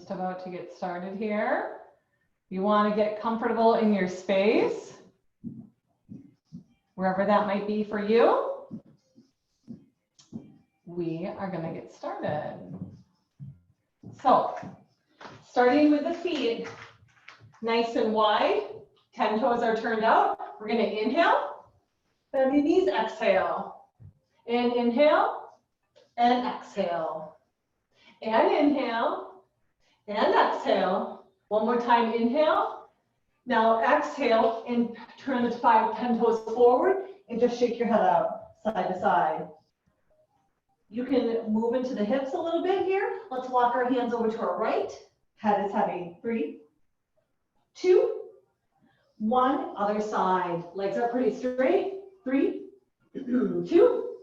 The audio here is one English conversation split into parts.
just about to get started here. You want to get comfortable in your space, wherever that might be for you. We are going to get started. So, starting with the feet nice and wide, 10 toes are turned out. We're going to inhale, bend your knees, exhale. And inhale, and exhale. And inhale, and exhale. One more time, inhale. Now exhale and turn the 10 toes forward and just shake your head out side to side. You can move into the hips a little bit here. Let's walk our hands over to our right. Head is heavy. 3, 2, 1. Other side. Legs are pretty straight. 3, 2,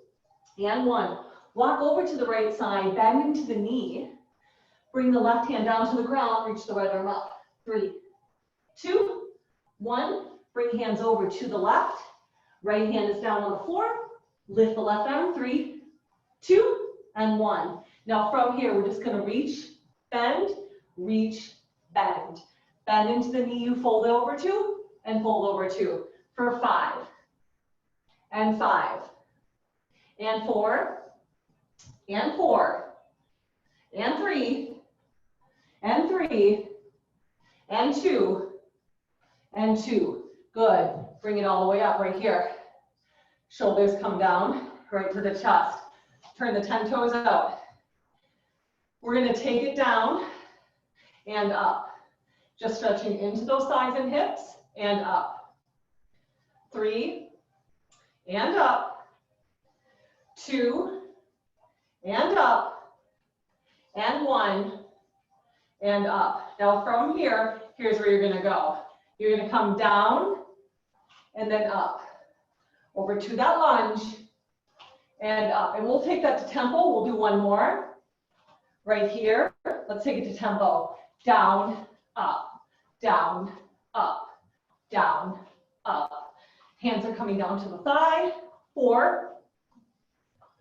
and 1. Walk over to the right side, bend into the knee. Bring the left hand down to the ground, reach the right arm up. 3, 2, 1. Bring hands over to the left. Right hand is down on the floor. Lift the left arm. 3, 2, and 1. Now from here, we're just going to reach, bend, bend. Bend into the knee you fold over to, and fold over to. For 5, and 5, and 4, and 4, and 3, and 3, and 2, and 2. Good. Bring it all the way up right here. Shoulders come down right to the chest. Turn the 10 toes out. We're going to take it down and up. Just stretching into those thighs and hips and up. 3, and up. 2, and up. And 1, and up. Now from here, here's where you're going to go. You're going to come down and then up. Over to that lunge and up. And we'll take that to tempo. We'll do one more. Right here. Let's take it to tempo. Down, up, down, up, down, up. Hands are coming down to the thigh. 4,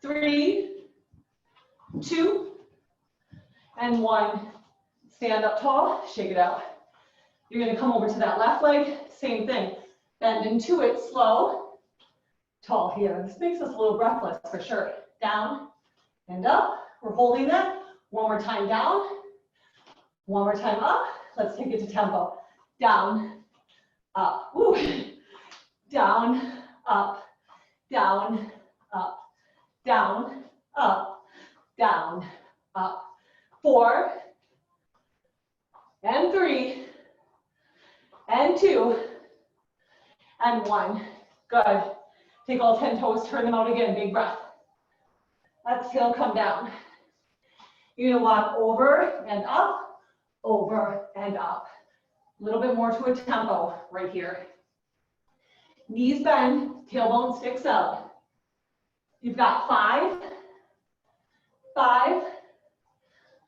3, 2, and 1. Stand up tall, shake it out. You're going to come over to that left leg. Same thing. Bend into it, slow. Tall here. This makes us a little breathless for sure. Down and up. We're holding that. One more time down. One more time up. Let's take it to tempo. Down, up. Woo. Down, up, down, up, down, up, down, up. 4, and 3, and 2, and 1. Good. Take all 10 toes, turn them out again, big breath. Exhale, come down. You're gonna walk over and up, over and up. A little bit more to a tempo right here. Knees bend, tailbone sticks out. You've got 5, 5,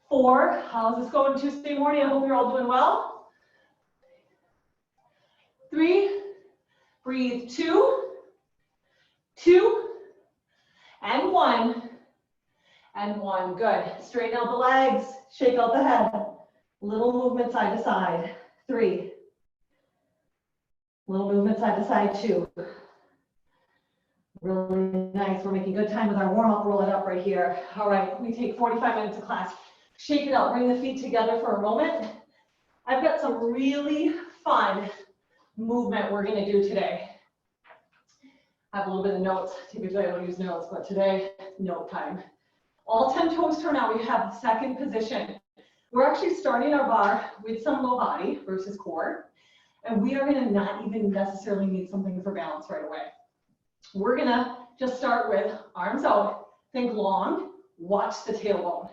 4. How's this going Tuesday morning? I hope you're all doing well. 3, breathe, 2, 2, and 1, and 1. Good. Straighten out the legs, shake out the head. Little movement side to side. 3. Little movement side to side. 2. Really nice. We're making good time with our warm up. Roll it up right here. All right. We take 45 minutes of class. Shake it out. Bring the feet together for a moment. I've got some really fun movement we're going to do today. I have a little bit of notes. Typically I don't use notes, but today, note time. All 10 toes turn out. We have the second position. We're actually starting our bar with some low body versus core. And we are going to not even necessarily need something for balance right away. We're going to just start with arms out. Think long. Watch the tailbone.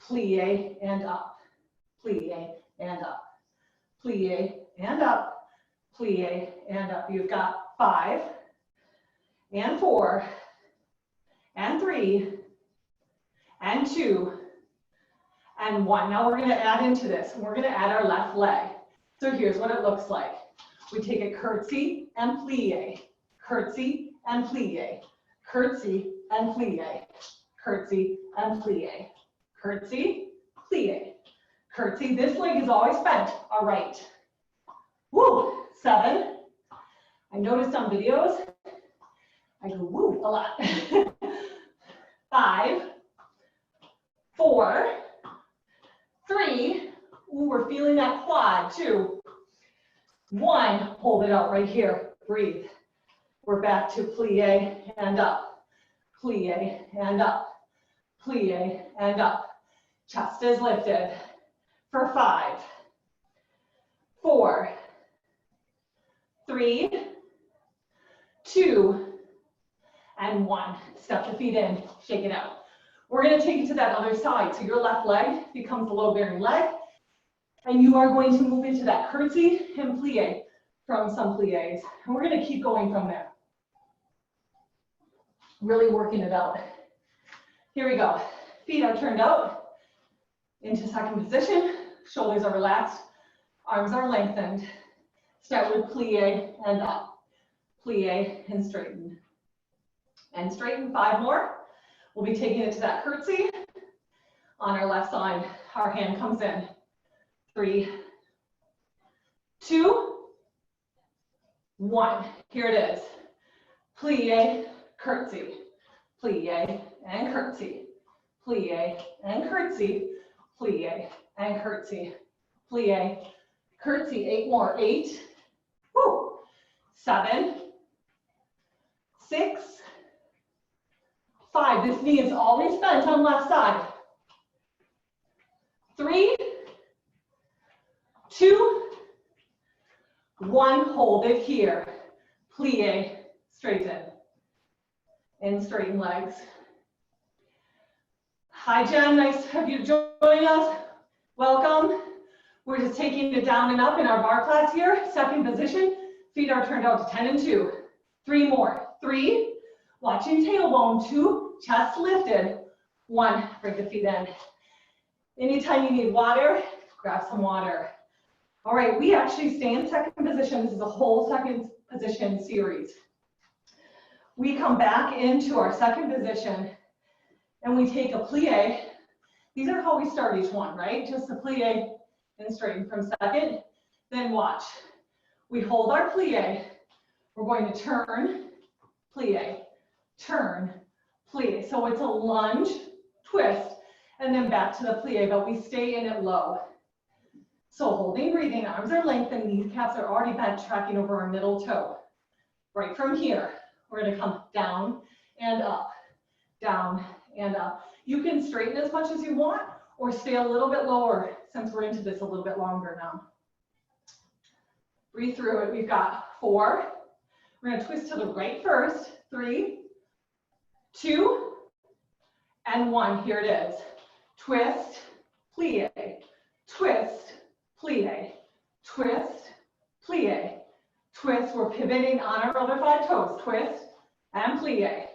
Plie and up. Plie and up. Plie and up. Plie and up. You've got 5, and 4, and 3, and 2, and 1. Now we're going to add into this. We're going to add our left leg. So here's what it looks like. We take a curtsy and plie, curtsy and plie, curtsy and plie, curtsy and plie, curtsy, plie, curtsy. This leg is always bent. All right. Woo, 7. I noticed on videos, I go woo a lot. 5, 4, 3. Ooh, we're feeling that quad. 2, 1. Hold it out right here. Breathe. We're back to plie and up. Plie and up. Plie and up. Chest is lifted. For 5, 4, 3, 2, and 1. Step the feet in, shake it out. We're going to take it to that other side. So your left leg becomes the load-bearing leg, and you are going to move into that curtsy and plie from some plies. And we're going to keep going from there. Really working it out. Here we go. Feet are turned out into second position. Shoulders are relaxed. Arms are lengthened. Start with plie and up. Plie and straighten. And straighten. 5 more. We'll be taking it to that curtsy. On our left side, our hand comes in. 3, 2, 1. Here it is. Plie, curtsy. Plie and curtsy. Plie and curtsy. Plie and curtsy. Plie, curtsy. 8 more. 8. Woo. 7, 6, 5. This knee is always bent on left side. 3, 2, 1. Hold it here. Plie, straighten. And straighten legs. Hi Jen, nice to have you join us. Welcome. We're just taking it down and up in our bar class here. Second position. Feet are turned out to 10 and 2. 3 more. 3. Watching tailbone. 2. Chest lifted. 1. Bring the feet in. Anytime you need water, grab some water. All right, we actually stay in second position. This is a whole second position series. We come back into our second position and we take a plie. These are how we start each one, right? Just a plie and straighten from second. Then watch. We hold our plie. We're going to turn, plie, turn, plie. So it's a lunge, twist, and then back to the plie, but we stay in it low. So holding, breathing, arms are lengthened, kneecaps are already bent, tracking over our middle toe. Right from here, we're going to come down and up, down and up. You can straighten as much as you want or stay a little bit lower since we're into this a little bit longer now. Breathe through it. We've got 4. We're going to twist to the right first. 3, 2, and 1. Here it is. Twist, plie, twist, plie, twist, plie, twist. We're pivoting on our other 5 toes. Twist and plie,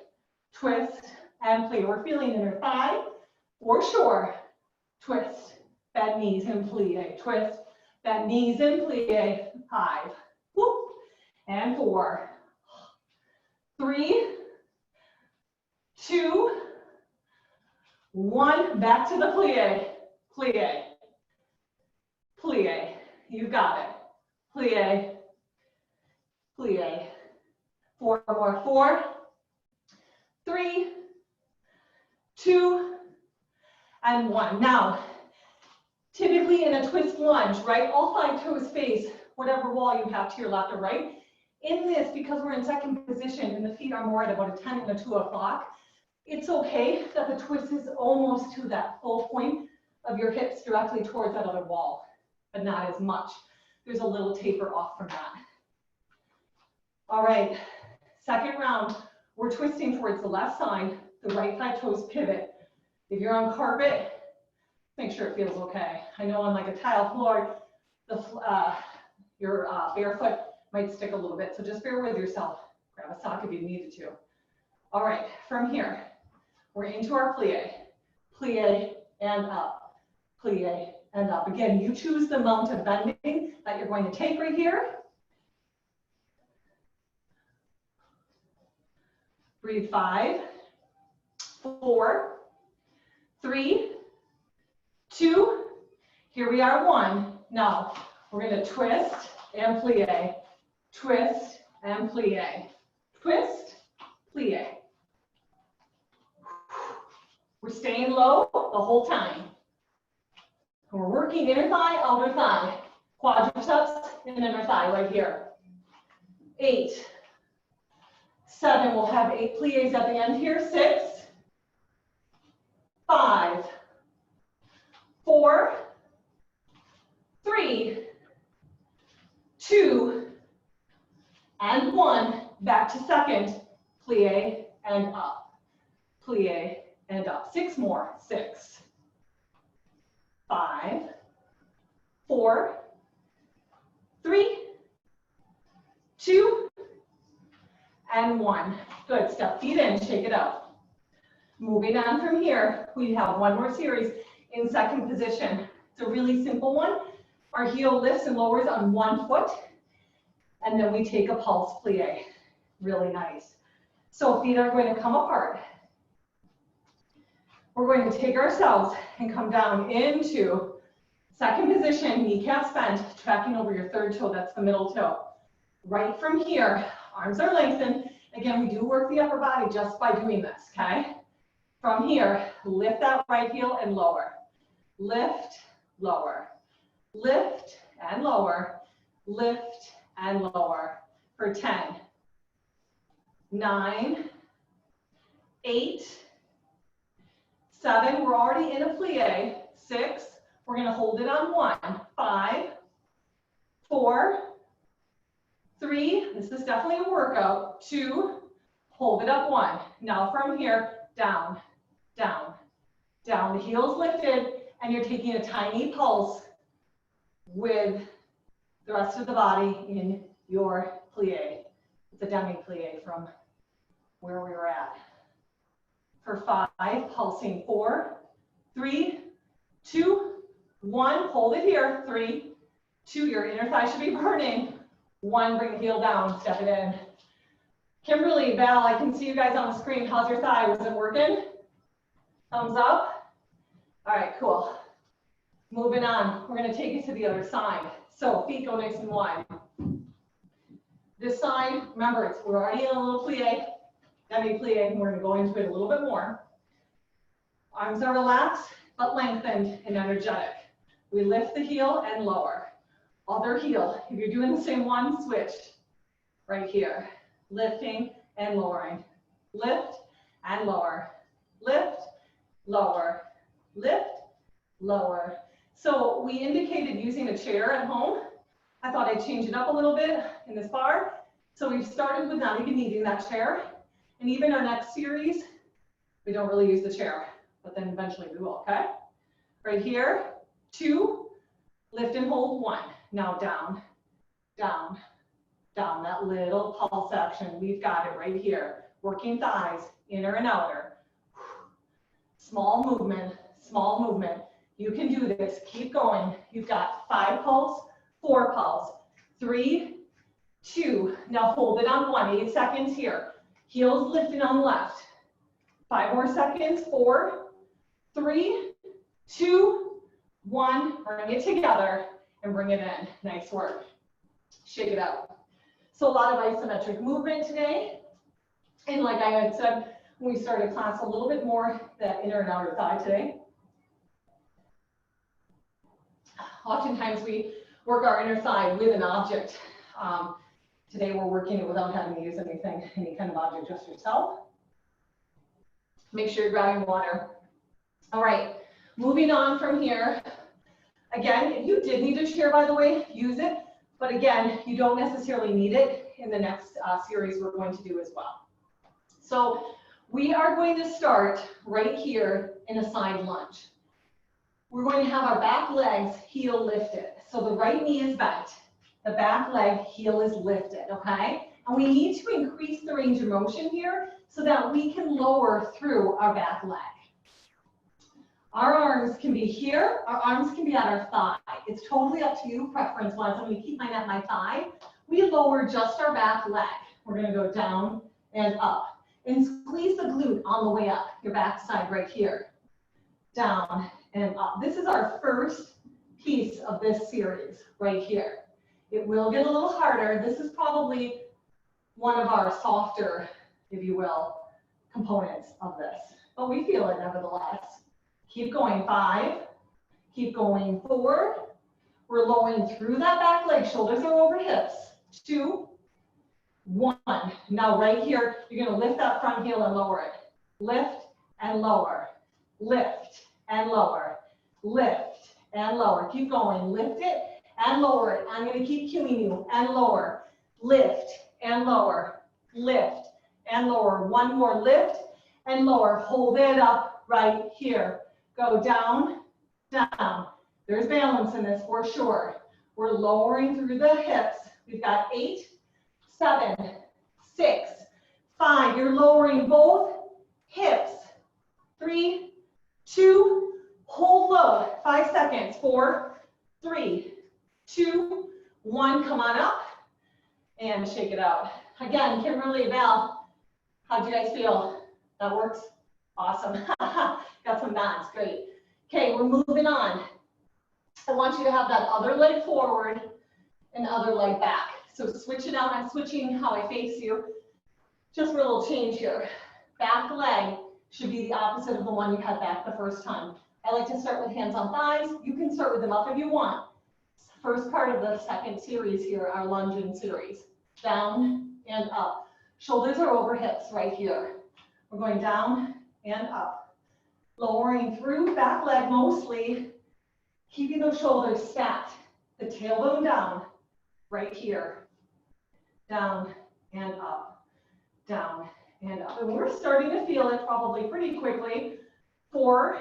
twist and plie. We're feeling inner thigh for sure. Twist, bend knees and plie. Twist, bend knees and plie. 5, whoop, and 4, 3, 2, 1. Back to the plie, plie, plie. You got it. Plie, plie. 4 more. 4, 3, 2, and 1. Now, typically in a twist lunge, right? All 5 toes face whatever wall you have to your left or right. In this, because we're in second position and the feet are more at about a 10 and a 2 o'clock, it's okay that the twist is almost to that full point of your hips directly towards that other wall, but not as much. There's a little taper off from that. All right, second round, we're twisting towards the left side, the right 5 toes pivot. If you're on carpet, make sure it feels okay. I know on like a tile floor, your barefoot might stick a little bit, so just bear with yourself. Grab a sock if you needed to. All right, from here, we're into our plie. Plie and up, plie and up. Again, you choose the amount of bending that you're going to take right here. Breathe. 5, 4, 3, 2. Here we are, 1. Now, we're going to twist and plie, twist and plie, twist, plie. We're staying low the whole time. We're working inner thigh, outer thigh, quadriceps and inner thigh right here. 8, 7, we'll have 8 plies at the end here. 6, 5, 4, 3, 2, and 1. Back to second, plie and up, plie and up. 6 more. 6, 5, 4, 3, 2, and 1. Good. Step feet in, shake it out. Moving on from here, we have one more series in second position. It's a really simple one. Our heel lifts and lowers on one foot, and then we take a pulse plie. Really nice. So feet are going to come apart. We're going to take ourselves and come down into second position, kneecaps bent, tracking over your third toe, that's the middle toe. Right from here, arms are lengthened. Again, we do work the upper body just by doing this, okay? From here, lift that right heel and lower. Lift, lower. Lift and lower. Lift and lower for 10, 9, 8, 7, we're already in a plie. 6, we're going to hold it on 1. 5, 4, 3, this is definitely a workout. 2, hold it up 1. Now from here, down, down, down. The heel's lifted, and you're taking a tiny pulse with the rest of the body in your plie. It's a demi-plie from where we were at. For 5, pulsing 4, 3, 2, 1, hold it here. 3, 2, your inner thigh should be burning. 1, bring the heel down, step it in. Kimberly, Val, I can see you guys on the screen. How's your thigh? Was it working? Thumbs up. All right, cool. Moving on, we're gonna take it to the other side. So feet go nice and wide. This side, remember, we're already in a little plie, demi-plie, and we're gonna go into it a little bit more. Arms are relaxed, but lengthened and energetic. We lift the heel and lower. Other heel, if you're doing the same one, switch. Right here, lifting and lowering. Lift and lower. Lift, lower. Lift, lower. So we indicated using a chair at home. I thought I'd change it up a little bit in this bar. So we've started with not even needing that chair. And even our next series, we don't really use the chair, but then eventually we will, okay? Right here, 2, lift and hold 1. Now down, down, down, that little pulse action. We've got it right here. Working thighs, inner and outer. Small movement, small movement. You can do this, keep going. You've got 5 pulse, 4 pulse, 3, 2. Now hold it on 1, 8 seconds here. Heels lifting on the left. 5 more seconds, 4, 3, 2, 1. Bring it together and bring it in. Nice work. Shake it out. So a lot of isometric movement today. And like I had said, when we started class, a little bit more that inner and outer thigh today. Oftentimes we work our inner thigh with an object. Today we're working it without having to use anything, any kind of object, just yourself. Make sure you're grabbing water. All right, moving on from here. Again, if you did need a chair, by the way, use it. But again, you don't necessarily need it in the next series we're going to do as well. So we are going to start right here in a side lunge. We're going to have our back legs heel lifted. So the right knee is bent. The back leg heel is lifted, okay? And we need to increase the range of motion here so that we can lower through our back leg. Our arms can be here, our arms can be at our thigh. It's totally up to you, preference-wise. I'm going to keep mine at my thigh. We lower just our back leg. We're going to go down and up. And squeeze the glute on the way up, your back side right here. Down and up. This is our first piece of this series right here. It will get a little harder. This is probably one of our softer, if you will, components of this, but we feel it nevertheless. Keep going, 5, keep going, 4. We're lowering through that back leg, shoulders are over hips. 2, 1. Now right here, you're gonna lift that front heel and lower it. Lift and lower, lift and lower, lift and lower. Keep going, lift it and lower it. I'm gonna keep cueing you, and lower, lift and lower, lift and lower. One more, lift and lower. Hold it up right here. Go down, down. There's balance in this for sure. We're lowering through the hips. We've got 8, 7, 6, 5. You're lowering both hips. 3, 2, hold low. 5 seconds. 4, 3, 2, 1. Come on up and shake it out. Again, Kimberly, Val, how'd you guys feel? That works? Awesome. Got some nods. Great. Okay, we're moving on. I want you to have that other leg forward and other leg back. So switch it out. I'm switching how I face you. Just for a little change here. Back leg should be the opposite of the one you had back the first time. I like to start with hands on thighs. You can start with them up if you want. First part of the second series here, our lunging series. Down and up. Shoulders are over hips right here. We're going down and up. Lowering through back leg mostly. Keeping those shoulders stacked. The tailbone down right here. Down and up. Down and up. And we're starting to feel it probably pretty quickly. 4,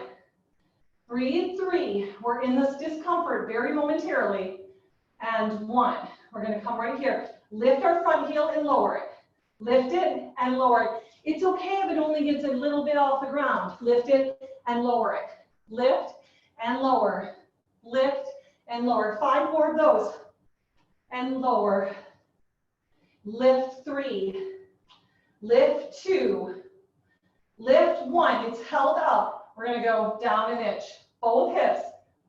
breathe, 3. We're in this discomfort very momentarily. And 1. We're going to come right here. Lift our front heel and lower it. Lift it and lower it. It's okay if it only gets a little bit off the ground. Lift it and lower it. Lift and lower. Lift and lower. 5 more of those. And lower. Lift 3. Lift 2. Lift 1. It's held up. We're going to go down an inch. Both hips,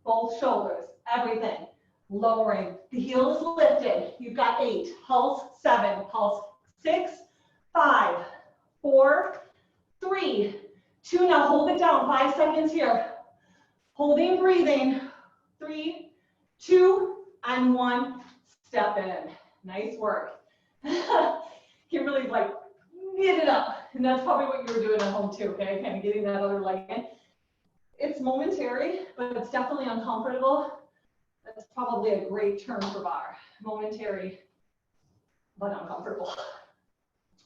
both shoulders, everything. Lowering. The heel is lifted. You've got 8. Pulse 7. Pulse 6. 5. 4. 3. 2. Now hold it down. 5 seconds here. Holding, breathing. 3, 2, and 1. Step in. Nice work. Kimberly's like, get it up. And that's probably what you were doing at home too, okay? Kind of getting that other leg in. It's momentary, but it's definitely uncomfortable. That's probably a great term for Barre. Momentary, but uncomfortable.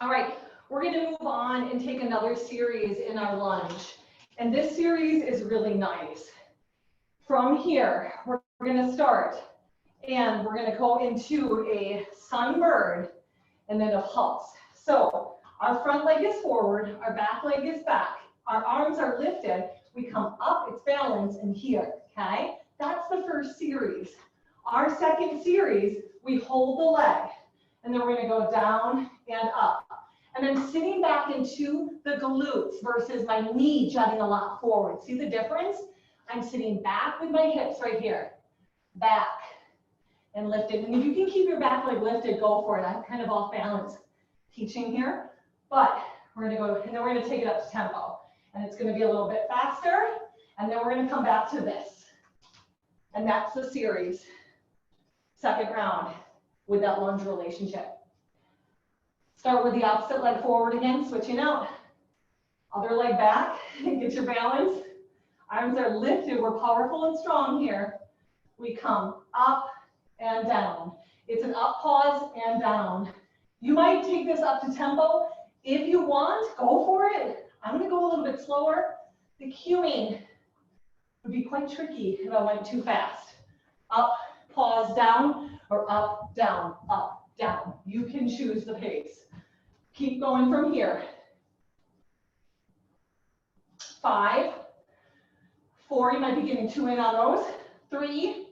All right, we're going to move on and take another series in our lunge. And this series is really nice. From here, we're going to start, and we're going to go into a sunbird and then a pulse. So our front leg is forward, our back leg is back, our arms are lifted, we come up, it's balanced, and here, okay? That's the first series. Our second series, we hold the leg, and then we're going to go down and up. And I'm sitting back into the glutes versus my knee jutting a lot forward. See the difference? I'm sitting back with my hips right here. Back and lifted. And if you can keep your back leg lifted, go for it. I'm kind of off balance teaching here. But we're going to go, and then we're going to take it up to tempo. And it's going to be a little bit faster. And then we're going to come back to this. And that's the series. Second round with that lunge relationship. Start with the opposite leg forward again, switching out. Other leg back, get your balance. Arms are lifted, we're powerful and strong here. We come up and down. It's an up, pause, and down. You might take this up to tempo. If you want, go for it. I'm gonna go a little bit slower. The cueing would be quite tricky if I went too fast. Up, pause, down, or up, down, up, down. You can choose the pace. Keep going from here. 5, 4, you might be getting 2 in on those. 3,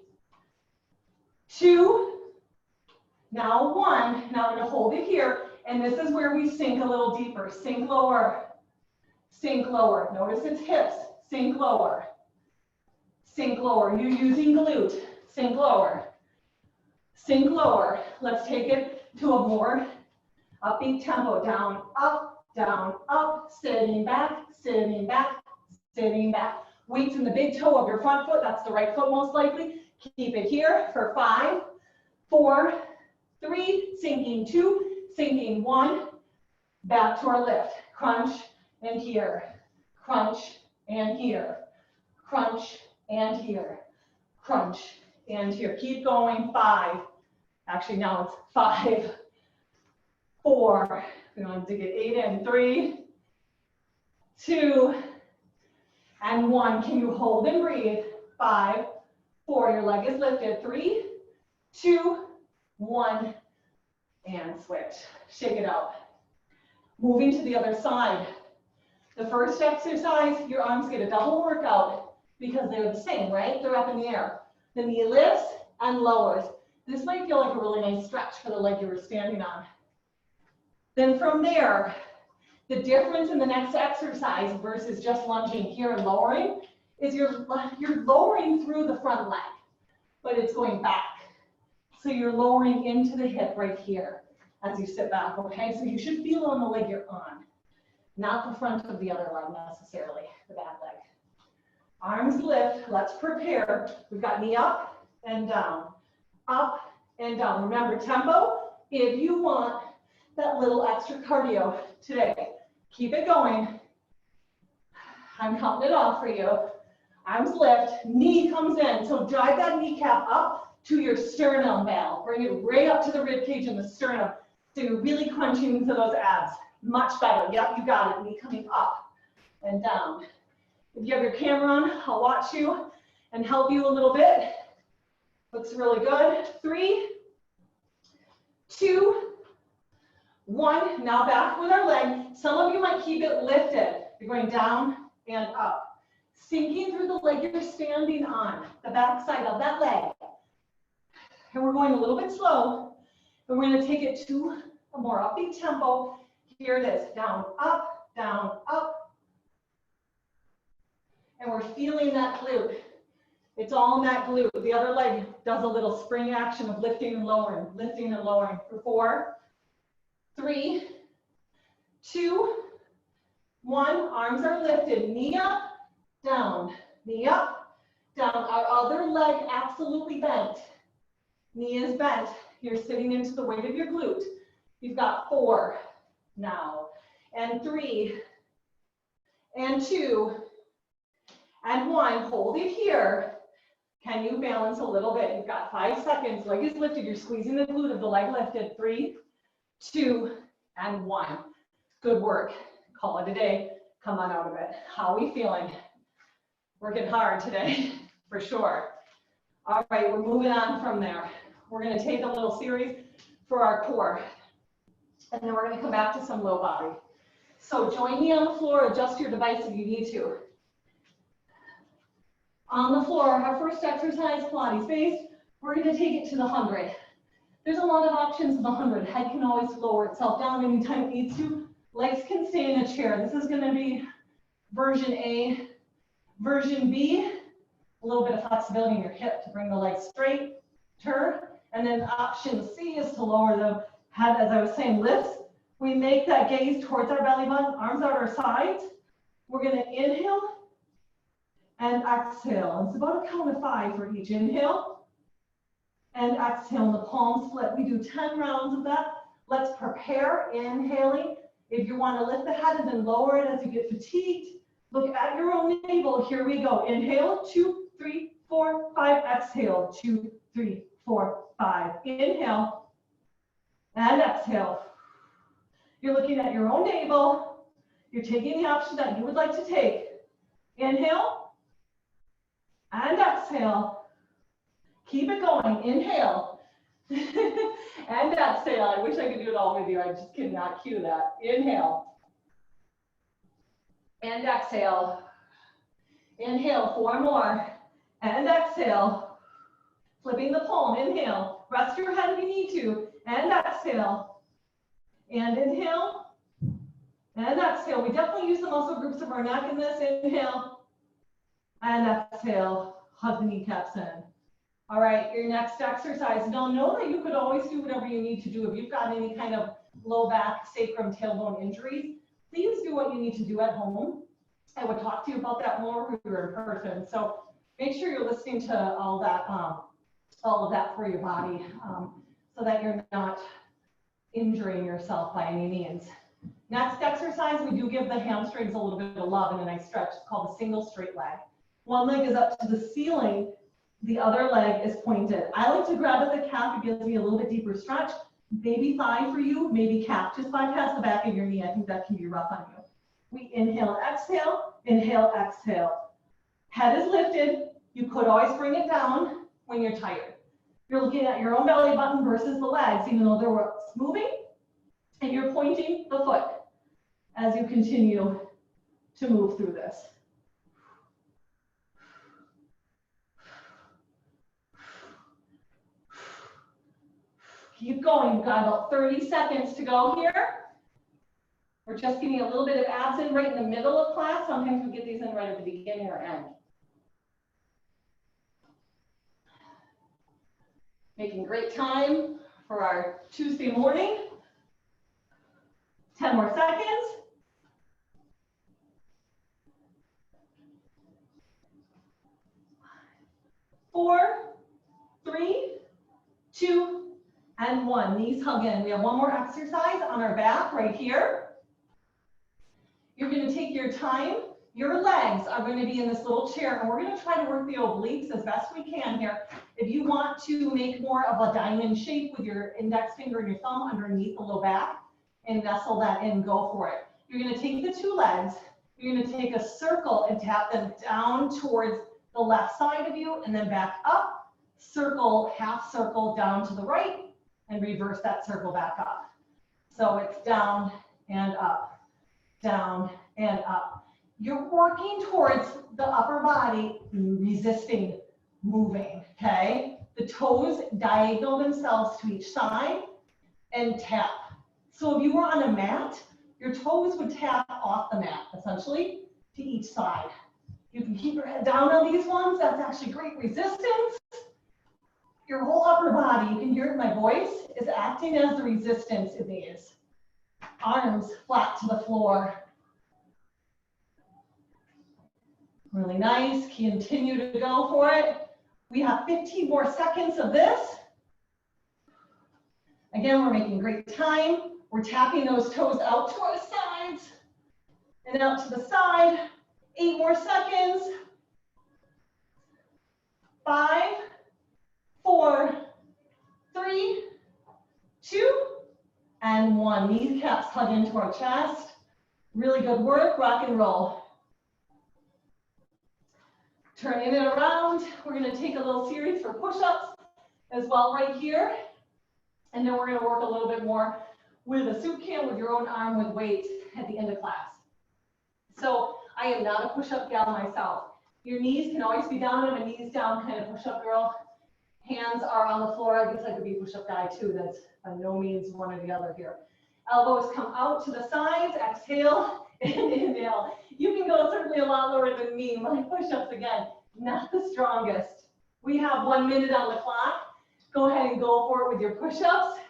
2, now 1. Now we're going to hold it here, and this is where we sink a little deeper. Sink lower, sink lower. Notice it's hips, sink lower, sink lower. You're using glute. sink lower, sink lower. Let's take it to a more upbeat tempo. Down, up, sitting back, sitting back, sitting back. Weights in the big toe of your front foot. That's the right foot most likely. Keep it here for 5, 4, 3, sinking 2, sinking 1. Back to our lift. Crunch and here. Crunch and here. Crunch and here. Crunch and here. Keep going. 5. Actually, now it's 5, 4. We want to get 8 in. 3, 2, and 1. Can you hold and breathe? 5, 4. Your leg is lifted. 3, 2, 1, and switch. Shake it out. Moving to the other side. The first exercise, your arms get a double workout because they're the same, right? They're up in the air. The knee lifts and lowers. This might feel like a really nice stretch for the leg you were standing on. Then from there, the difference in the next exercise versus just lunging here and lowering is you're lowering through the front leg, but it's going back. So you're lowering into the hip right here as you sit back, okay? So you should feel on the leg you're on, not the front of the other leg necessarily, the back leg. Arms lift, let's prepare. We've got knee up and down, up and down. Remember tempo, if you want that little extra cardio today, keep it going. I'm counting it off for you. Arms lift, knee comes in. So drive that kneecap up to your sternum valve. Bring it right up to the rib cage and the sternum. So you're really crunching into those abs. Much better. Yep, you got it. Knee coming up and down. If you have your camera on, I'll watch you and help you a little bit. Looks really good. 3, 2, 1. Now back with our leg. Some of you might keep it lifted. You're going down and up. Sinking through the leg you're standing on, the back side of that leg. And we're going a little bit slow. And we're going to take it to a more upbeat tempo. Here it is. Down, up, down, up. And we're feeling that glute. It's all in that glute. The other leg does a little spring action of lifting and lowering, lifting and lowering. For 4, 3, 2, 1. Arms are lifted. Knee up, down. Knee up, down. Our other leg absolutely bent. Knee is bent. You're sitting into the weight of your glute. You've got 4 now, and 3, and 2, and 1. Hold it here. Can you balance a little bit? You've got 5 seconds. Leg is lifted. You're squeezing the glute of the leg lifted. 3, 2, and 1. Good work. Call it a day. Come on out of it. How are we feeling? Working hard today, for sure. All right, we're moving on from there. We're going to take a little series for our core, and then we're going to come back to some low body. So join me on the floor. Adjust your device if you need to. On the floor, our first exercise, Pilates based. We're going to take it to the 100. There's a lot of options in the 100. Head can always lower itself down anytime it needs to. Legs can stay in a chair. This is going to be version A. Version B, a little bit of flexibility in your hip to bring the legs straight, turn. And then option C is to lower the head, as I was saying, lifts. We make that gaze towards our belly button, arms out our sides. We're going to inhale and exhale. It's about a count of 5 for each. Inhale and exhale. And the palms split. We do 10 rounds of that. Let's prepare. Inhaling. If you want to lift the head and then lower it as you get fatigued, look at your own navel. Here we go. Inhale. 2, 3, 4, 5. Exhale. 2, 3, 4, 5. Inhale and exhale. You're looking at your own navel. You're taking the option that you would like to take. Inhale and exhale. Keep it going. Inhale and exhale. I wish I could do it all with you. I just cannot cue that. Inhale and exhale. Inhale, 4 more. And exhale. Flipping the palm. Inhale. Rest your head if you need to. And exhale. And inhale. And exhale. We definitely use the muscle groups of our neck in this. Inhale. And exhale. Hug the kneecaps in. All right, your next exercise. Now know that you could always do whatever you need to do. If you've got any kind of low back, sacrum, tailbone injuries, please do what you need to do at home. I would talk to you about that more if we were in person. So make sure you're listening to all of that for your body, so that you're not injuring yourself by any means. Next exercise, we do give the hamstrings a little bit of love in a nice stretch. It's called a single straight leg. One leg is up to the ceiling, the other leg is pointed. I like to grab at the calf. It gives me a little bit deeper stretch. Maybe thigh for you, maybe calf. Just bypass the back of your knee. I think that can be rough on you. We inhale, exhale, inhale, exhale. Head is lifted. You could always bring it down when you're tired. You're looking at your own belly button versus the legs, even though they're moving, and you're pointing the foot as you continue to move through this. Keep going. You've got about 30 seconds to go here. We're just getting a little bit of abs in right in the middle of class. Sometimes we get these in right at the beginning or end. Making great time for our Tuesday morning. 10 more seconds. 4, 3, 2, and 1. Knees hug in. We have one more exercise on our back right here. You're going to take your time. Your legs are going to be in this little chair, and we're going to try to work the obliques as best we can here. If you want to make more of a diamond shape with your index finger and your thumb underneath the low back and nestle that in, go for it. You're going to take the two legs. You're going to take a circle and tap them down towards the left side of you and then back up. Circle, half circle down to the right, and reverse that circle back up. So it's down and up, down and up. You're working towards the upper body, resisting moving, okay? The toes diagonal themselves to each side and tap. So if you were on a mat, your toes would tap off the mat, essentially, to each side. You can keep your head down on these ones. That's actually great resistance. Your whole upper body, you can hear it in my voice, is acting as the resistance in these. Arms flat to the floor. Really nice. Continue to go for it. We have 15 more seconds of this. Again, we're making great time. We're tapping those toes out to our sides and out to the side. 8 more seconds. 5, 4, 3, 2, and 1. Kneecaps hug into our chest. Really good work. Rock and roll. Turning it around, we're going to take a little series for push-ups as well right here. And then we're going to work a little bit more with a soup can with your own arm with weights at the end of class. So I am not a push-up gal myself. Your knees can always be down. I'm a knees down kind of push-up girl. Hands are on the floor. I guess I could be a push-up guy too. That's by no means one or the other here. Elbows come out to the sides. Exhale and inhale. You can go certainly a lot lower than me. My push-ups, again, not the strongest. We have 1 minute on the clock. Go ahead and go for it with your push-ups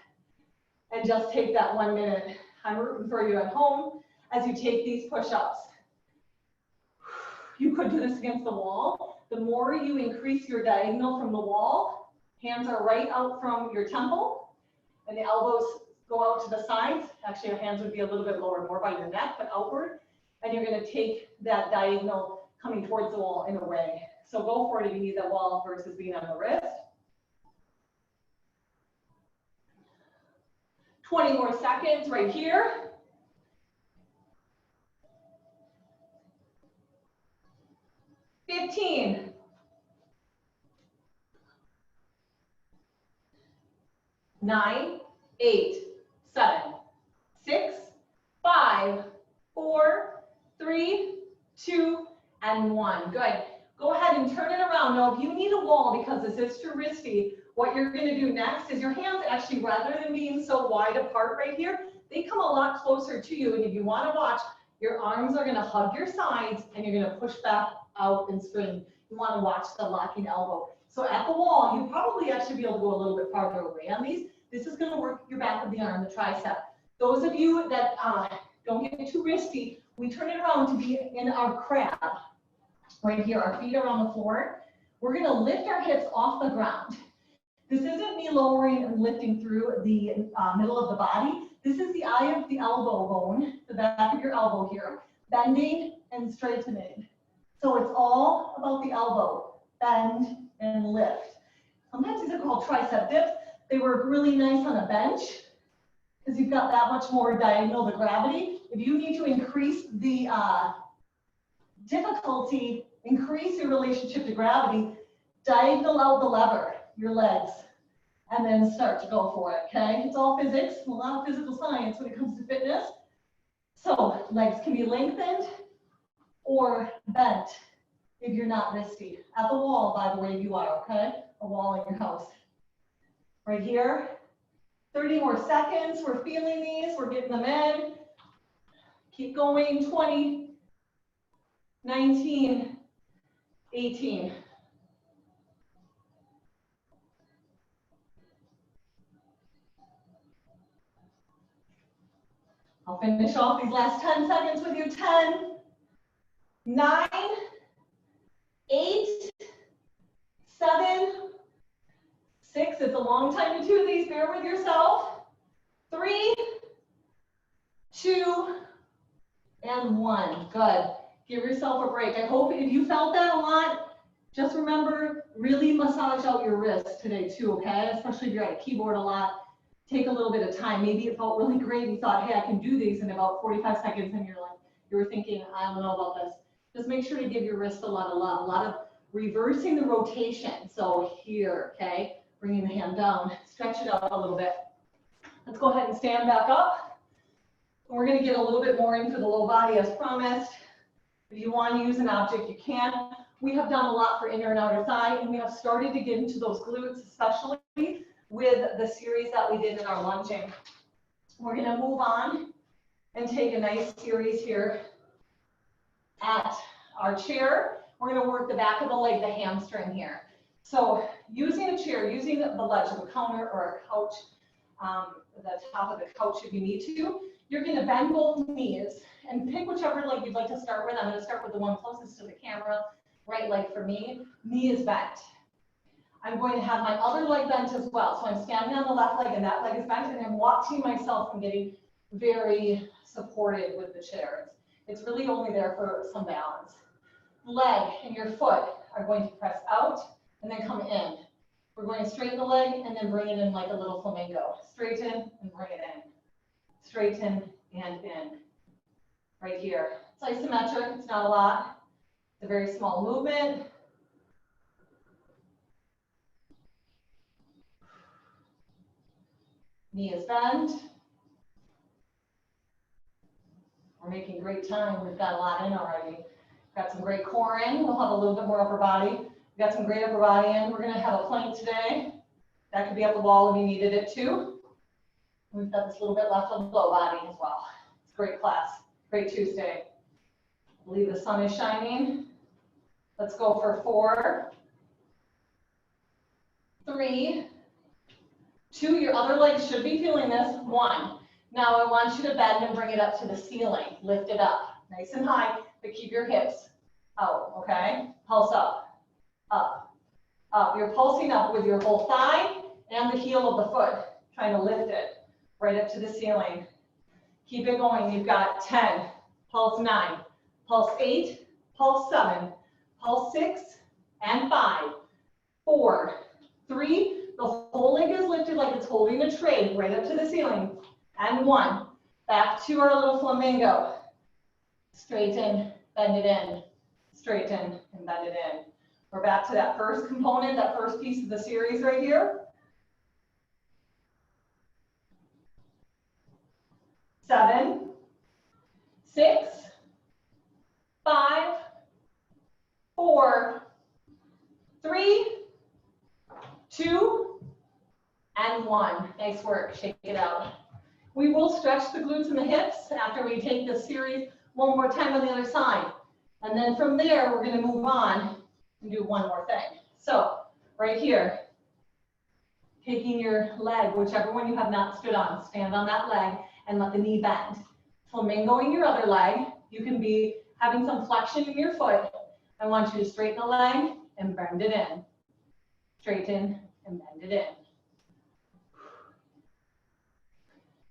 and just take that 1 minute. I'm rooting for you at home as you take these push-ups. You could do this against the wall. The more you increase your diagonal from the wall, hands are right out from your temple and the elbows go out to the sides. Actually, your hands would be a little bit lower, more by your neck, but outward. And you're going to take that diagonal coming towards the wall and away. So go for it if you need that wall versus being on the wrist. 20 more seconds right here. $15. 9, 8, 7, 6, 5, 4, 3, 2, and 1. Good. Go ahead and turn it around. Now, if you need a wall because this is too risky, what you're going to do next is your hands actually, rather than being so wide apart right here, they come a lot closer to you. And if you want to watch, your arms are going to hug your sides and you're going to push back out and spring. You want to watch the locking elbow. So at the wall, you probably actually be able to go a little bit farther away on these. This is gonna work your back of the arm, the tricep. Those of you that don't get too risky, we turn it around to be in our crab. Right here, our feet are on the floor. We're gonna lift our hips off the ground. This isn't me lowering and lifting through the middle of the body. This is the eye of the elbow bone, the back of your elbow here, bending and straightening. So it's all about the elbow, bend and lift. Sometimes these are called tricep dips. They work really nice on a bench because you've got that much more diagonal to gravity. If you need to increase the difficulty, increase your relationship to gravity, diagonal out the lever, your legs, and then start to go for it, okay? It's all physics, a lot of physical science when it comes to fitness. So legs can be lengthened or bent if you're not risky. At the wall, by the way, you are, okay? A wall in your house. Right here, 30 more seconds. We're feeling these, we're getting them in. Keep going, 20, 19, 18. I'll finish off these last 10 seconds with you. 10, 9, 8, 7, 6. It's a long time to do these. Bear with yourself. 3, 2, and 1. Good. Give yourself a break. I hope if you felt that a lot, just remember, really massage out your wrists today too, okay? Especially if you're at a keyboard a lot. Take a little bit of time. Maybe it felt really great. You thought, hey, I can do these in about 45 seconds, and you were thinking, I don't know about this. Just make sure to give your wrist a lot of love, a lot of reversing the rotation. So here, okay, bringing the hand down, stretch it out a little bit. Let's go ahead and stand back up. We're going to get a little bit more into the low body as promised. If you want to use an object, you can. We have done a lot for inner and outer thigh, and we have started to get into those glutes, especially with the series that we did in our lunging. We're going to move on and take a nice series here at our chair. We're going to work the back of the leg, the hamstring here. So using a chair, using the ledge of a counter or a couch, the top of the couch if you need to, you're going to bend both knees and pick whichever leg you'd like to start with. I'm going to start with the one closest to the camera. Right leg for me, knee is bent. I'm going to have my other leg bent as well. So I'm standing on the left leg and that leg is bent, and I'm watching myself and getting very supported with the chair. It's really only there for some balance. Leg and your foot are going to press out and then come in. We're going to straighten the leg and then bring it in like a little flamingo. Straighten and bring it in. Straighten and in. Right here. It's isometric, it's not a lot. It's a very small movement. Knee is bent. We're making great time. We've got a lot in already. Got some great core in. We'll have a little bit more upper body. We've got some great upper body in. We're going to have a plank today. That could be up the wall if you needed it too. We've got this little bit left on the low body as well. It's a great class. Great Tuesday. I believe the sun is shining. Let's go for 4, 3, 2, your other leg should be feeling this. 1. Now I want you to bend and bring it up to the ceiling. Lift it up, nice and high, but keep your hips out, okay? Pulse up, up, up. You're pulsing up with your whole thigh and the heel of the foot, trying to lift it right up to the ceiling. Keep it going. You've got 10, pulse 9, pulse 8, pulse 7, pulse 6, and 5, 4, 3, the whole leg is lifted like it's holding a tray right up to the ceiling. And 1. Back to our little flamingo. Straighten, bend it in. Straighten and bend it in. We're back to that first component, that first piece of the series right here. 7, 6, 5, 4, 3, 2, and 1. Nice work. Shake it out. We will stretch the glutes and the hips after we take this series one more time on the other side. And then from there, we're going to move on and do one more thing. So right here. Taking your leg, whichever one you have not stood on, stand on that leg and let the knee bend. Flamingoing your other leg. You can be having some flexion in your foot. I want you to straighten the leg and bend it in. Straighten and bend it in.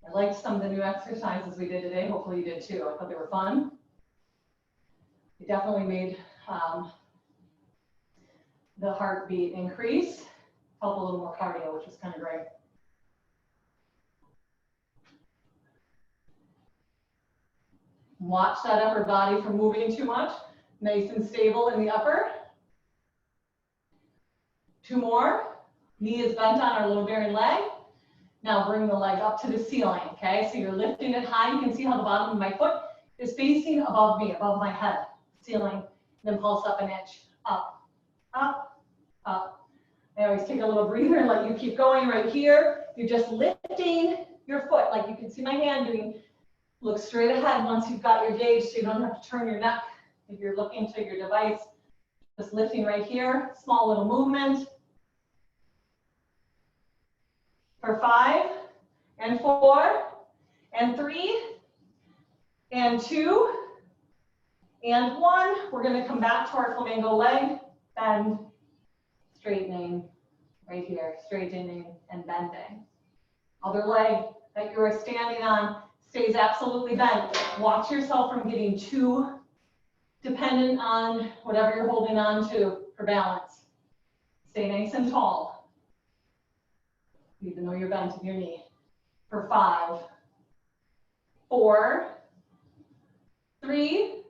I liked some of the new exercises we did today. Hopefully you did too. I thought they were fun. It definitely made the heartbeat increase. Felt a little more cardio, which was kind of great. Watch that upper body from moving too much. Nice and stable in the upper. 2 more. Knee is bent on our load bearing leg. Now bring the leg up to the ceiling, okay? So you're lifting it high. You can see how the bottom of my foot is facing above me, above my head. Ceiling, then pulse up an inch. Up, up, up. I always take a little breather and let you keep going right here. You're just lifting your foot, like you can see my hand doing. Look straight ahead once you've got your gauge so you don't have to turn your neck if you're looking to your device. Just lifting right here, small little movement. For 5, and 4, and 3, and 2, and 1. We're going to come back to our flamingo leg, bend, straightening, right here, straightening and bending. Other leg that you are standing on stays absolutely bent. Watch yourself from getting too dependent on whatever you're holding on to for balance. Stay nice and tall, even though you're bent in your knee. For 5, 4, 3,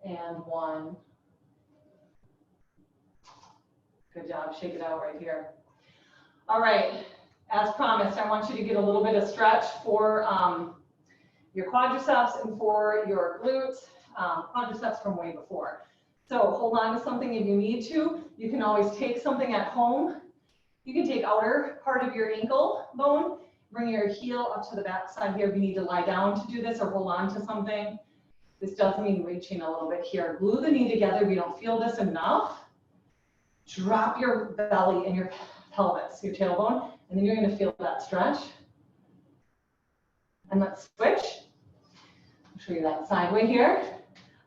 and 1. Good job, shake it out right here. All right, as promised, I want you to get a little bit of stretch for your quadriceps and for your glutes, quadriceps from way before. So hold on to something if you need to. You can always take something at home. You can take outer part of your ankle bone, bring your heel up to the back side here if you need to lie down to do this or hold on to something. This does mean reaching a little bit here. Glue the knee together if you don't feel this enough. Drop your belly and your pelvis, your tailbone, and then you're going to feel that stretch. And let's switch. I'll show you that side way here.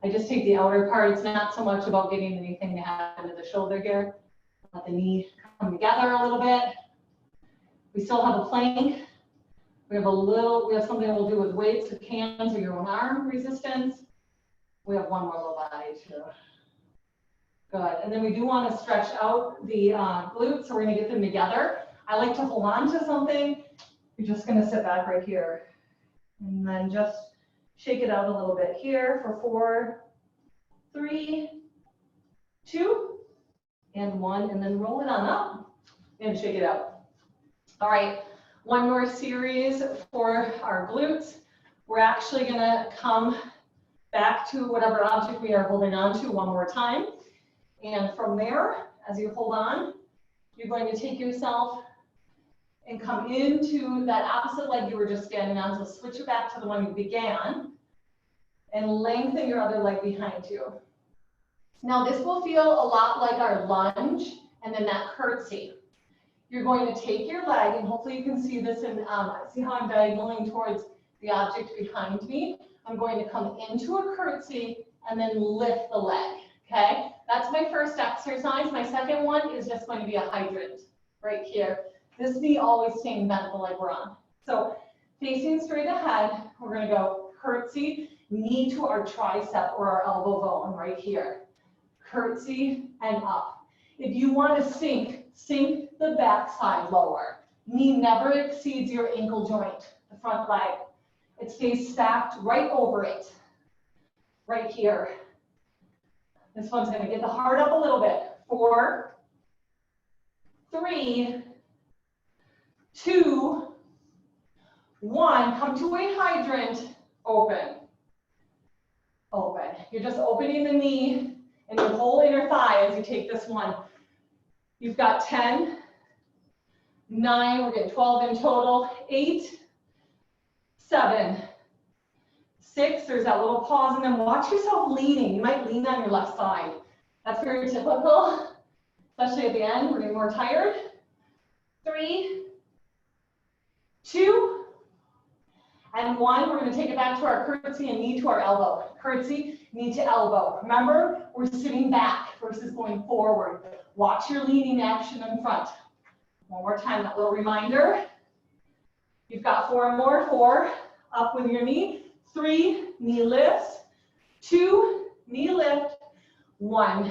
I just take the outer part. It's not so much about getting anything to happen to the shoulder here. Let the knee come together a little bit. We still have a plank. We have something we'll do with weights, with hands or your own arm resistance. We have one more low body too. Good. And then we do want to stretch out the glutes, so we're going to get them together. I like to hold on to something. You're just going to sit back right here. And then just shake it out a little bit here for 4, 3, 2, and 1. And then roll it on up and shake it out. All right. One more series for our glutes. We're actually going to come back to whatever object we are holding on to one more time. And from there, as you hold on, you're going to take yourself and come into that opposite leg you were just standing on. So switch it back to the one you began and lengthen your other leg behind you. Now this will feel a lot like our lunge and then that curtsy. You're going to take your leg, and hopefully you can see this and see how I'm diagonaling towards the object behind me. I'm going to come into a curtsy and then lift the leg, okay? That's my first exercise. My second one is just going to be a hydrant right here. This knee always staying bent the leg we're on. So facing straight ahead, we're going to go curtsy, knee to our tricep or our elbow bone right here. Curtsy and up. If you want to sink the back side lower. Knee never exceeds your ankle joint, the front leg. It stays stacked right over it, right here. This one's going to get the heart up a little bit. 4, 3, 2, 1. Come to a hydrant. Open. Open. You're just opening the knee and your whole inner thigh as you take this one. You've got 10, 9, we're getting 12 in total, 8, 7, 6, there's that little pause, and then watch yourself leaning. You might lean on your left side. That's very typical, especially at the end, we're getting more tired. 3, 2, and 1. We're going to take it back to our curtsy and knee to our elbow. Curtsy, knee to elbow. Remember, we're sitting back versus going forward. Watch your leaning action in front. One more time, that little reminder. You've got 4 more. 4, up with your knee. 3, knee lifts. 2, knee lift. 1,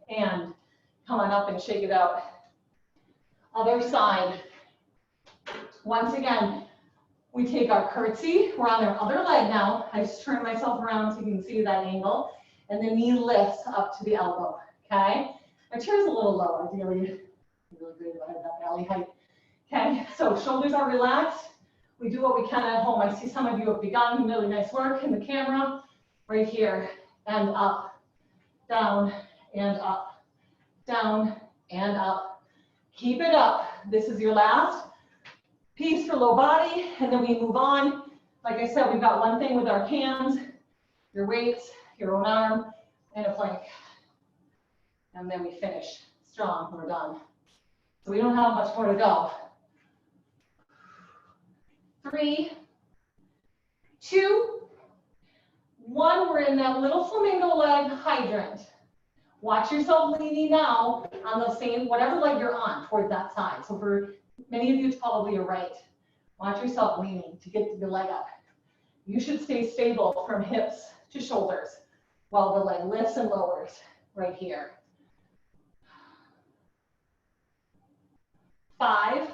and come on up and shake it out. Other side. Once again, we take our curtsy. We're on our other leg now. I just turn myself around so you can see that angle. And the knee lifts up to the elbow, okay? My chair's a little low, ideally. Really great if I had that belly height. Okay, so shoulders are relaxed. We do what we can at home. I see some of you have begun really nice work in the camera. Right here, and up, down, and up, down, and up. Keep it up. This is your last piece for low body, and then we move on. Like I said, we've got one thing with our hands, your weights, your own arm, and a plank. And then we finish strong, we're done. So we don't have much more to go. 3, 2, 1, we're in that little flamingo leg hydrant. Watch yourself leaning now on the same, whatever leg you're on, toward that side. So for many of you, it's probably your right. Watch yourself leaning to get the leg up. You should stay stable from hips to shoulders while the leg lifts and lowers right here. 5,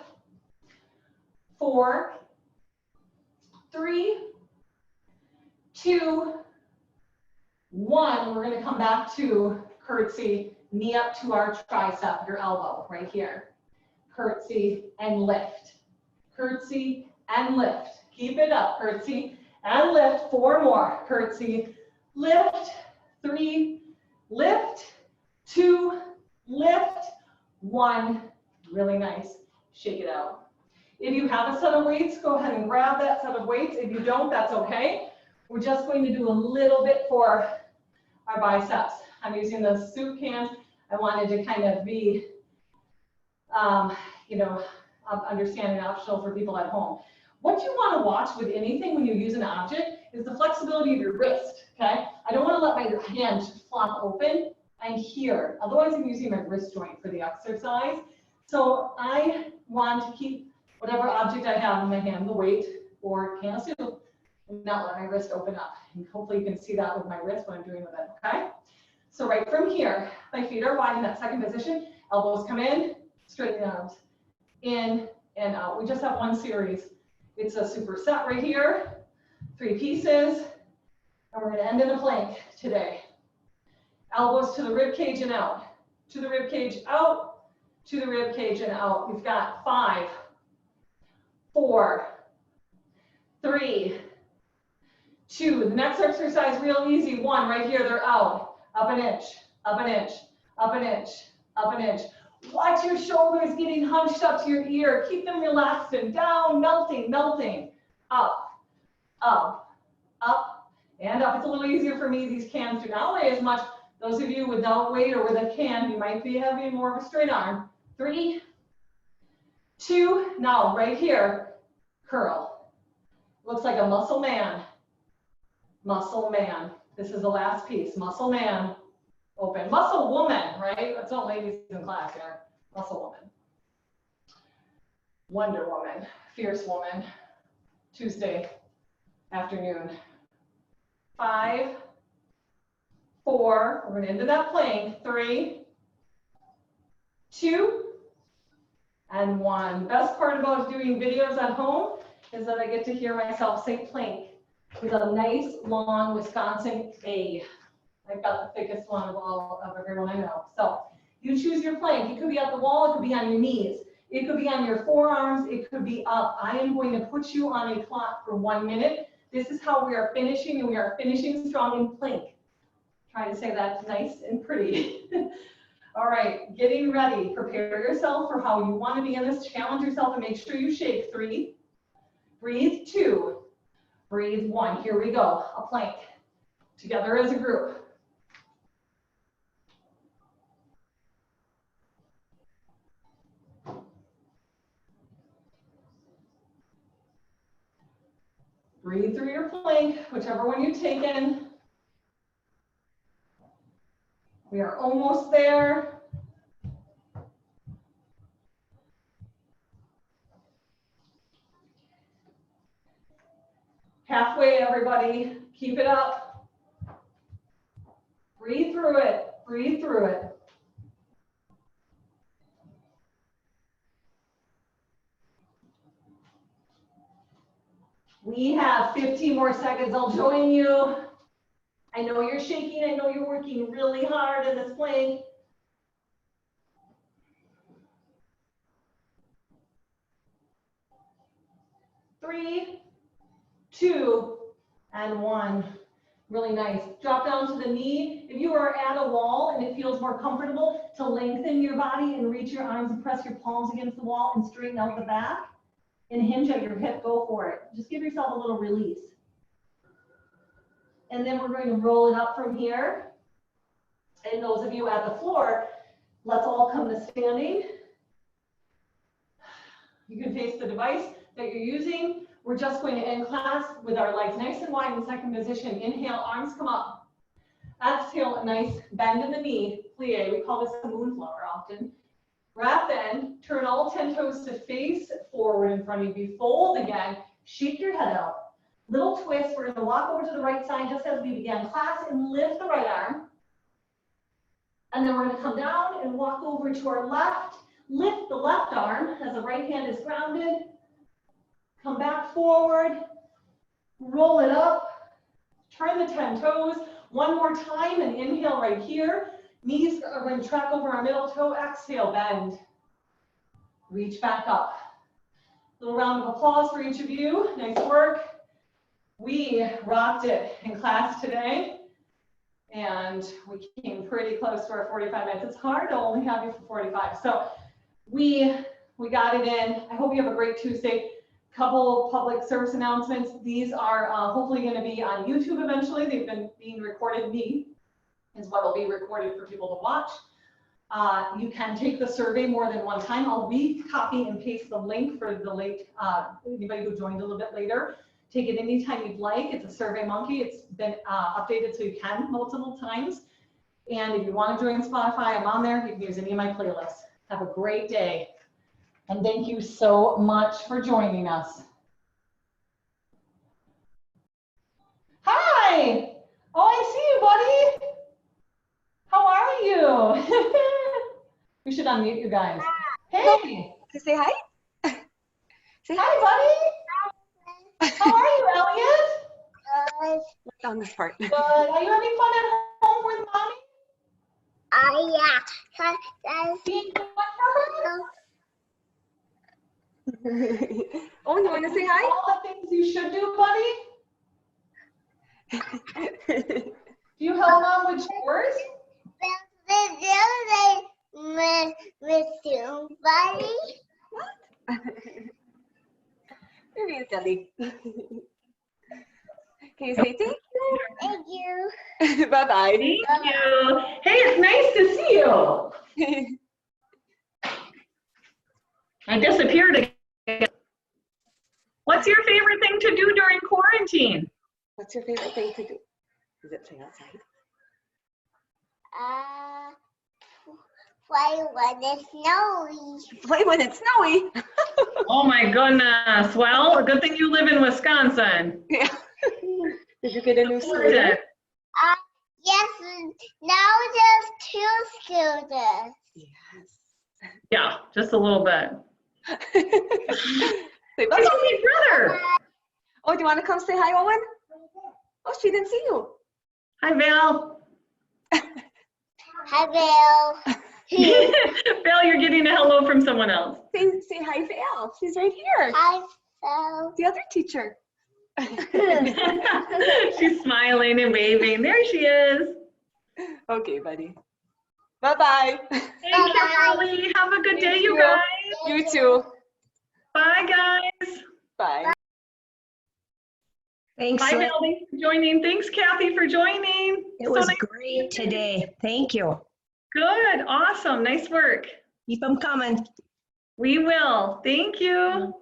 4, 3, 2, 1. We're going to come back to curtsy, knee up to our tricep, your elbow right here. Curtsy and lift. Curtsy and lift. Keep it up. Curtsy and lift. 4 more. Curtsy, lift. 3, lift. 2, lift. 1. Really nice. Shake it out. If you have a set of weights, go ahead and grab that set of weights. If you don't, that's okay. We're just going to do a little bit for our biceps. I'm using the soup cans. I wanted to kind of be, understanding optional for people at home. What you want to watch with anything when you use an object is the flexibility of your wrist, okay? I don't want to let my hand just flop open. I'm here. Otherwise, I'm using my wrist joint for the exercise. So I want to keep whatever object I have in my hand, the weight or can of soup, and not let my wrist open up. And hopefully you can see that with my wrist, what I'm doing with it, okay? So right from here, my feet are wide in that second position. Elbows come in, straighten the arms, in and out. We just have one series. It's a superset right here, 3 pieces, and we're gonna end in a plank today. Elbows to the rib cage and out, to the rib cage, out, to the rib cage and out. We've got 5, 4, 3, 2. The next exercise, real easy. 1, right here, they're out. Up an inch, up an inch, up an inch, up an inch. Watch your shoulders getting hunched up to your ear. Keep them relaxed and down, melting, melting. Up, up, up, and up. It's a little easier for me. These cans do not weigh as much. Those of you without weight or with a can, you might be having more of a straight arm. 3, 2, now right here, curl. Looks like a muscle man. Muscle man. This is the last piece. Muscle man. Open. Muscle woman, right? That's all ladies in class here. Muscle woman. Wonder Woman. Fierce woman. Tuesday afternoon. 5, 4. We're going to into that plank. 3, 2, and 1. Best part about doing videos at home is that I get to hear myself say plank with a nice long Wisconsin A. I've got the thickest one of everyone I know. So you choose your plank. It could be at the wall, it could be on your knees, it could be on your forearms, it could be up. I am going to put you on a clock for 1 minute. This is how we are finishing, and we are finishing strong in plank. Try to say that nice and pretty. All right, getting ready. Prepare yourself for how you want to be in this. Challenge yourself and make sure you shake. 3, breathe. 2, Breathe, 1. Here we go. A plank. Together as a group. Breathe through your plank, whichever one you've taken. We are almost there. Halfway, everybody. Keep it up. Breathe through it. Breathe through it. We have 15 more seconds. I'll join you. I know you're shaking. I know you're working really hard in this plank. 3, 2, and 1. Really nice. Drop down to the knee. If you are at a wall and it feels more comfortable to lengthen your body and reach your arms and press your palms against the wall and straighten out the back and hinge at your hip, go for it. Just give yourself a little release. And then we're going to roll it up from here. And those of you at the floor, let's all come to standing. You can face the device that you're using. We're just going to end class with our legs nice and wide in second position. Inhale, arms come up. Exhale, a nice bend in the knee, plie. We call this the moonflower often. Wrap in, turn all 10 toes to face forward in front of you. Fold again, shake your head out. Little twist, we're gonna walk over to the right side just as we began class and lift the right arm. And then we're gonna come down and walk over to our left. Lift the left arm as the right hand is grounded. Come back forward, roll it up, turn the 10 toes. One more time and inhale right here. Knees are going to track over our middle toe. Exhale, bend. Reach back up. Little round of applause for each of you. Nice work. We rocked it in class today. And we came pretty close to our 45 minutes. It's hard to only have you for 45. So we got it in. I hope you have a great Tuesday. Couple public service announcements. These are hopefully going to be on YouTube eventually. They've been being recorded. Me is what will be recorded for people to watch. You can take the survey more than one time. I'll copy and paste the link for the late, anybody who joined a little bit later. Take it anytime you'd like. It's a Survey Monkey. It's been updated so you can multiple times. And if you want to join Spotify, I'm on there. You can use any of my playlists. Have a great day. And thank you so much for joining us. Hi. Oh, I see you, buddy. How are you? We should unmute you guys. Hey. Say hi. Say hi, buddy. How are you, Elliot? Good. On this part. Good. Are you having fun at home with mommy? Yeah. Being good for her? Oh, you want to say hi? All the things you should do, buddy. Do you help mom with chores? With you, buddy. What? You're being silly. Can you say thank you? Thank you. Bye-bye. Thank you. Hey, it's nice to see you. I disappeared again. What's your favorite thing to do during quarantine? What's your favorite thing to do? Is it play outside? Play when it's snowy. Play when it's snowy. Oh my goodness. Well, a good thing you live in Wisconsin. Yeah. Did you get a new sweater? Yes, now there's 2 students. Yes. Yeah, just a little bit. Say That's bye. my brother. Oh, do you want to come say hi, Owen? Oh, she didn't see you. Hi, Val. Hi, Bill. Val, you're getting a hello from someone else. Say hi, Val. She's right here. Hi, Bill. The other teacher. She's smiling and waving. There she is. Okay, buddy. Bye-bye. Thank you, Holly. Have a good day, you guys. You too. Bye, guys. Bye. Thanks, Bye, Lynn. Val. Thanks for joining. Thanks, Kathy, for joining. It So was nice. great today. Thank you. Good. Awesome. Nice work. Keep them coming. We will. Thank you.